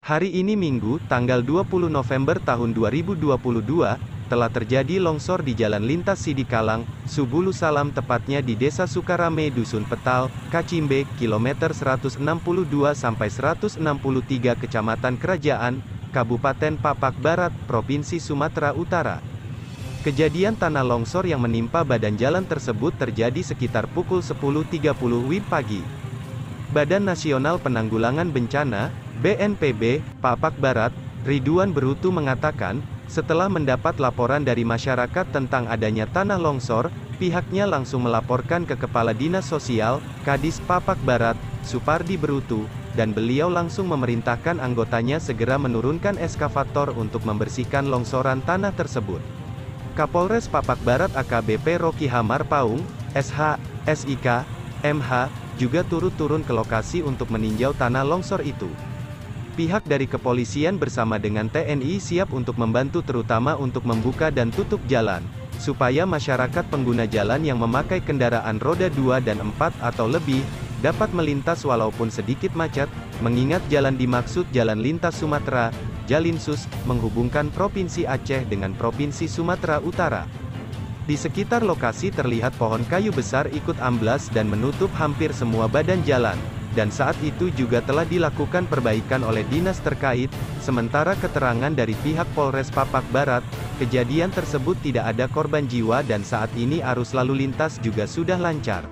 Hari ini Minggu, tanggal 20 November tahun 2022, telah terjadi longsor di Jalan Lintas Sidikalang, Subulu Salam tepatnya di Desa Sukarame Dusun Petal, Kacimbe, kilometer 162-163 Kecamatan Kerajaan, Kabupaten Papak Barat, Provinsi Sumatera Utara. Kejadian tanah longsor yang menimpa badan jalan tersebut terjadi sekitar pukul 10.30 WIB pagi. Badan Nasional Penanggulangan Bencana, BNPB, Papak Barat, Ridwan Berutu mengatakan, setelah mendapat laporan dari masyarakat tentang adanya tanah longsor, pihaknya langsung melaporkan ke Kepala Dinas Sosial, Kadis Papak Barat, Supardi Berutu, dan beliau langsung memerintahkan anggotanya segera menurunkan eskavator untuk membersihkan longsoran tanah tersebut. Kapolres Papak Barat AKBP Rocky Hamar Paung, SH, SIK, MH, juga turun ke lokasi untuk meninjau tanah longsor itu. Pihak dari kepolisian bersama dengan TNI siap untuk membantu terutama untuk membuka dan tutup jalan, supaya masyarakat pengguna jalan yang memakai kendaraan roda 2 dan 4 atau lebih, dapat melintas walaupun sedikit macet, mengingat jalan dimaksud Jalan Lintas Sumatera, Jalinsus, menghubungkan Provinsi Aceh dengan Provinsi Sumatera Utara. Di sekitar lokasi terlihat pohon kayu besar ikut amblas dan menutup hampir semua badan jalan. Dan saat itu juga telah dilakukan perbaikan oleh dinas terkait, sementara keterangan dari pihak Polres Papak Barat, kejadian tersebut tidak ada korban jiwa dan saat ini arus lalu lintas juga sudah lancar.